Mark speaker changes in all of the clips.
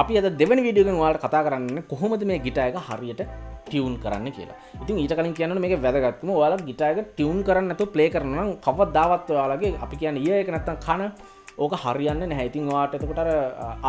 Speaker 1: අපි අද දෙවෙනි වීඩියෝ එකෙන් ඔයාලට කතා කරන්නේ කොහොමද මේ ගිටාර් එක හරියට ටියුන් කරන්න කියලා. ඉතින් ඊට කලින් කියන්න මේක වැදගත්කම ඔයාලා ගිටාර් එක ටියුන් කරන්න නැතුව ප්ලේ කරනවා නම් කවදාවත් ඔයාලගේ අපි කියන්නේ ඉයර් එක නැත්තම් කන ඕක හරියන්නේ නැහැ. ඉතින් ඔයාලට එතකොට අර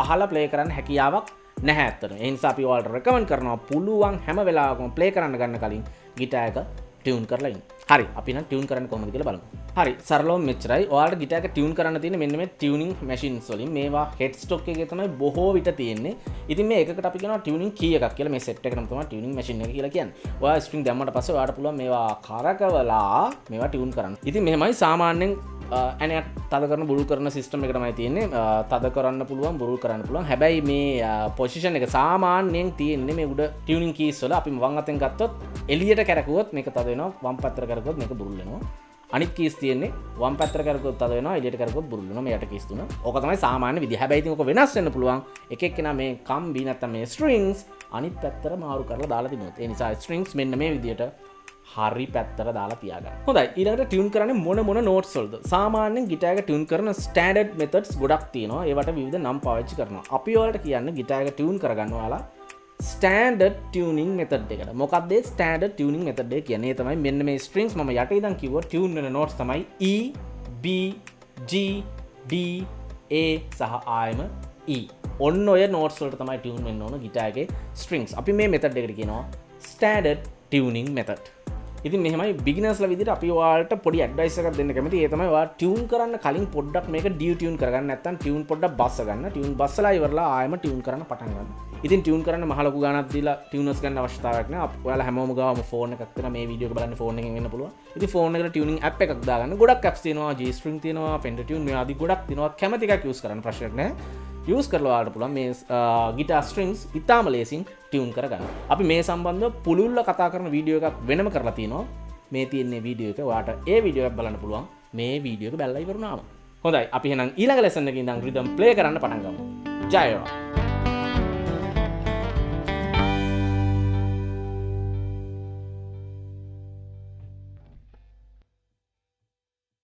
Speaker 1: අහලා ප්ලේ කරන්න හැකියාවක් නැහැ ඇත්තටම. ඒ නිසා අපි ඔයාලට රෙකමන්ඩ් කරනවා පුළුවන් හැම වෙලාවකම ප්ලේ කරන්න ගන්න කලින් ගිටාර් එක ටියුන් කරලා ඉන්න. හරි අපි නම් ටියුන් කරන්න කොහොමද කියලා බලමු. හරි සරලවම මෙච්චරයි. ඔයාලට ගිටාර් එක ටියුන් කරන්න තියෙන්නේ මෙන්න මේ ටියුනින් මැෂින්ස් වලින්. මේවා හෙඩ් ස්ටොක් එකේ තමයි බොහෝ විට තියෙන්නේ. ඉතින් මේ එකකට අපි කියනවා ටියුනින් කී එකක් කියලා. මේ සෙට් එකටම තමයි ටියුනින් මැෂින් එක කියලා කියන්නේ. ඔයා ස්ට්‍රින්ග් දැම්මට පස්සේ ඔයාලට පුළුවන් මේවා කරකවලා මේවා ටියුන් කරන්න. ඉතින් මෙහෙමයි සාමාන්‍යයෙන් ඇනයක් තද කරන බුරුල් කරන සිස්ටම් එක තමයි තියෙන්නේ. තද කරන්න පුළුවන් බුරුල් කරන්න පුළුවන්. හැබැයි මේ පොසිෂන් එක සාමාන්‍යයෙන් තියෙන්නේ මේ උඩ ටියුනින් කීස් වල. අපි වම් අතෙන් ගත්තොත් එළියට කැරකුවොත් මේක තද වෙනවා. වම් පැත්තට කැරකුවොත් මේක බුරුල් වෙනවා. අනිත් කීස් තියෙන්නේ වම් පැත්තට කැරකුවොත් තද වෙනවා. එළියට කැරකුවොත් බුරුල් වෙනවා. මේ යට කීස් තුන. ඕක තමයි සාමාන්‍ය විදිය. හැබැයි ඉතින් ඕක වෙනස් වෙන්න පුළුවන්. එක එක්කෙනා මේ කම්බි නැත්තම් මේ ස්ට්‍රින්ග්ස් අනිත් පැත්තට මාරු කරලා දාලා තිබුණොත්. ඒ නිසා ස්ට්‍රින්ග්ස් මෙන්න මේ විදියට හරි පැත්තට දාලා තියාගන්න. හොඳයි ඊළඟට ටියුන් කරන්නේ මොන නෝට්ස් වලද? සාමාන්‍යයෙන් ගිටාර් එක ටියුන් කරන ස්ටෑන්ඩඩ් මෙතඩ්ස් ගොඩක් තියෙනවා. ඒවට විවිධ නම් පාවිච්චි කරනවා. අපි ඔයාලට කියන්නේ ගිටාර් එක ටියුන් කරගන්න ඔයාලා ස්ටෑන්ඩඩ් ටියුනින් මෙතඩ් එකට. මොකක්ද ඒ ස්ටෑන්ඩඩ් ටියුනින් මෙතඩ් එක කියන්නේ? ඒ තමයි මෙන්න මේ ස්ට්‍රින්ග්ස් මම යට ඉඳන් කිව්වා ටියුන් වෙන නෝට්ස් තමයි E B G D A සහ ආයම E. ඔන්න ඔය නෝට්ස් වලට තමයි ටියුන් වෙන්න ඕන ගිටාර් එකේ ස්ට්‍රින්ග්ස්. අපි මේ මෙතඩ් එකට කියනවා ස්ටෑන්ඩඩ් ටියුනින් මෙතඩ්. ඉතින් මෙහෙමයි බිගිනර්ස්ලා විදිහට අපි ඔයාලට පොඩි ඇඩ්වයිස් එකක් දෙන්න කැමතියි. ඒ තමයි ඔයාලා ටියුන් කරන්න කලින් පොඩ්ඩක් මේක ටියුන් කරගන්න. නැත්නම් ටියුන් පොඩ්ඩක් බස්ස ගන්න. ටියුන් බස්සලා ඉවරලා ආයෙම ටියුන් කරන්න පටන් ගන්න. ඉතින් ටියුන් කරන්න මහ ලොකු ගාණක් දීලා ටියුනර්ස් ගන්න අවශ්‍යතාවයක් නැහැ. ඔයාලා හැමෝම ගාවම ෆෝන් එකක් තියෙනවා. මේ වීඩියෝ එක බලන්නේ ෆෝන් එකෙන් වෙන්න පුළුවන්. ඉතින් ෆෝන් එකට ටියුනින් ඇප් එකක් දාගන්න. ගොඩක් ඇප්ස් තියෙනවා. G string තියෙනවා, Fender Tune මේ ආදී ගොඩක් තියෙනවා. කැමති එකක් යූස් කරන්න ප්‍රශ්නයක් නැහැ. යස් කරලා ඔයාලට පුළුවන් මේ ගිටාර් ස්ට්‍රින්ග්ස් ඉතාම ලේසින් ටියුන් කරගන්න. අපි මේ සම්බන්ධව පුළුල්ල කතා කරන වීඩියෝ එකක් වෙනම කරලා තියෙනවා. මේ තියෙන්නේ වීඩියෝ එක. ඔයාලට ඒ වීඩියෝ එක බලන්න පුළුවන් මේ වීඩියෝ එක බැලලා ඉවරුනාම. හොඳයි අපි එහෙනම් ඊළඟ ලෙසන් එකේ ඉඳන් රිද්ම් ප්ලේ කරන්න පටන් ගමු. ජය වේවා.